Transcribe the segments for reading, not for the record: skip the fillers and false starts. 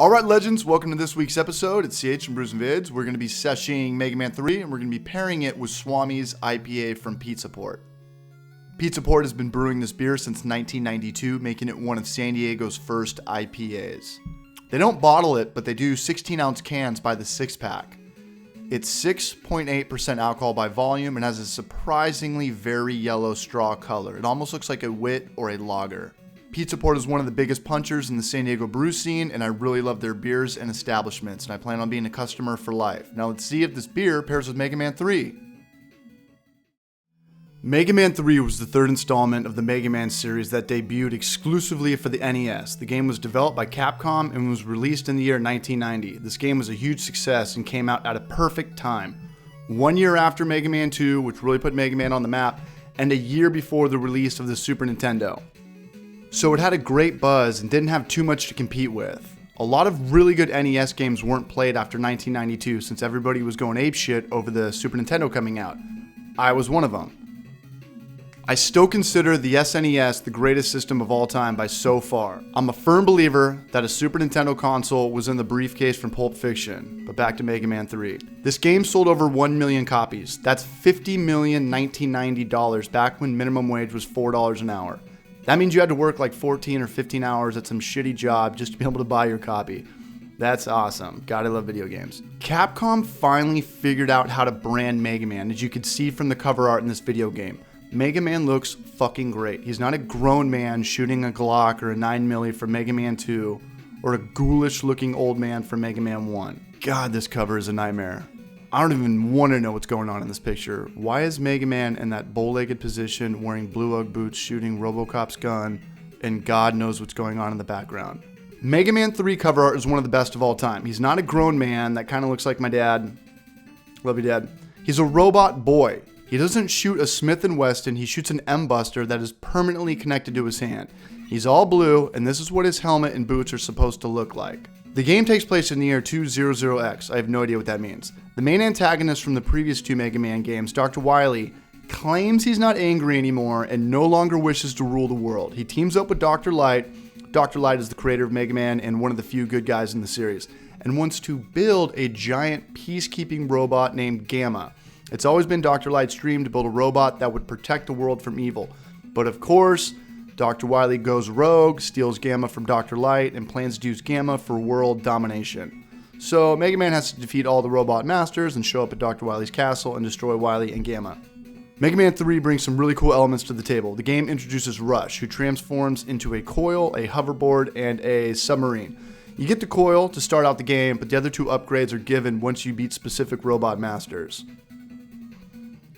Alright legends, welcome to this week's episode. It's CH from BREWS N VIDS. We're going to be seshing Megaman 3 and we're going to be pairing it with Swami's IPA from Pizza Port. Pizza Port has been brewing this beer since 1992, making it one of San Diego's first IPAs. They don't bottle it, but they do 16-ounce cans by the 6-pack. It's 6.8% alcohol by volume and has a surprisingly very yellow straw color. It almost looks like a wit or a lager. Pizza Port is one of the biggest punchers in the San Diego brew scene, and I really love their beers and establishments, and I plan on being a customer for life. Now let's see if this beer pairs with Megaman 3. Megaman 3 was the third installment of the Megaman series that debuted exclusively for the NES. The game was developed by Capcom and was released in the year 1990. This game was a huge success and came out at a perfect time. 1 year after Mega Man 2, which really put Mega Man on the map, and a year before the release of the Super Nintendo. So it had a great buzz and didn't have too much to compete with. A lot of really good NES games weren't played after 1992 since everybody was going apeshit over the Super Nintendo coming out. I was one of them. I still consider the SNES the greatest system of all time by so far. I'm a firm believer that a Super Nintendo console was in the briefcase from Pulp Fiction, but back to Mega Man 3. This game sold over 1 million copies. That's $50 million $1990 back when minimum wage was $4 an hour. That means you had to work like 14 or 15 hours at some shitty job just to be able to buy your copy. That's awesome. Gotta love video games. Capcom finally figured out how to brand Mega Man, as you can see from the cover art in this video game. Mega Man looks fucking great. He's not a grown man shooting a Glock or a 9mm from Mega Man 2, or a ghoulish looking old man from Mega Man 1. God, this cover is a nightmare. I don't even want to know what's going on in this picture. Why is Mega Man in that bow-legged position, wearing blue Ugg boots, shooting RoboCop's gun, and God knows what's going on in the background? Mega Man 3 cover art is one of the best of all time. He's not a grown man that kind of looks like my dad. Love you, Dad. He's a robot boy. He doesn't shoot a Smith & Wesson, he shoots an M-Buster that is permanently connected to his hand. He's all blue, and this is what his helmet and boots are supposed to look like. The game takes place in the year 200X. I have no idea what that means. The main antagonist from the previous two Mega Man games, Dr. Wily, claims he's not angry anymore and no longer wishes to rule the world. He teams up with Dr. Light. Dr. Light is the creator of Mega Man and one of the few good guys in the series, and wants to build a giant peacekeeping robot named Gamma. It's always been Dr. Light's dream to build a robot that would protect the world from evil. But of course, Dr. Wily goes rogue, steals Gamma from Dr. Light, and plans to use Gamma for world domination. So Mega Man has to defeat all the robot masters and show up at Dr. Wily's castle and destroy Wily and Gamma. Mega Man 3 brings some really cool elements to the table. The game introduces Rush, who transforms into a coil, a hoverboard, and a submarine. You get the coil to start out the game, but the other two upgrades are given once you beat specific robot masters.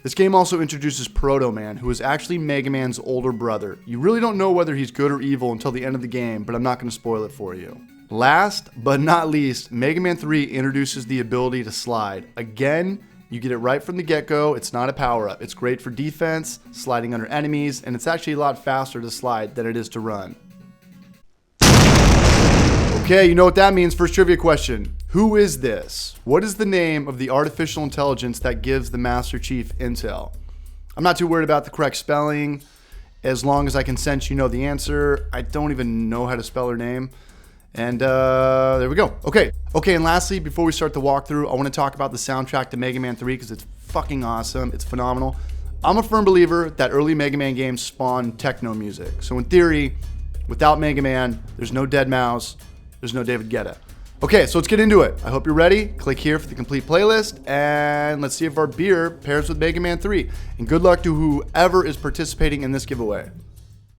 This game also introduces Proto Man, who is actually Mega Man's older brother. You really don't know whether he's good or evil until the end of the game, but I'm not going to spoil it for you. Last but not least, Mega Man 3 introduces the ability to slide. Again, you get it right from the get-go. It's not a power-up. It's great for defense, sliding under enemies, and it's actually a lot faster to slide than it is to run. Okay, you know what that means. First trivia question. Who is this? What is the name of the artificial intelligence that gives the Master Chief intel? I'm not too worried about the correct spelling, as long as I can sense you know the answer. I don't even know how to spell her name. And there we go. Okay, and lastly, before we start the walkthrough, I want to talk about the soundtrack to Mega Man 3 because it's fucking awesome. It's phenomenal. I'm a firm believer that early Mega Man games spawned techno music. So in theory, without Mega Man, there's no Deadmau5, there's no David Guetta. Okay, so let's get into it. I hope you're ready. Click here for the complete playlist, and let's see if our beer pairs with Mega Man 3. And good luck to whoever is participating in this giveaway.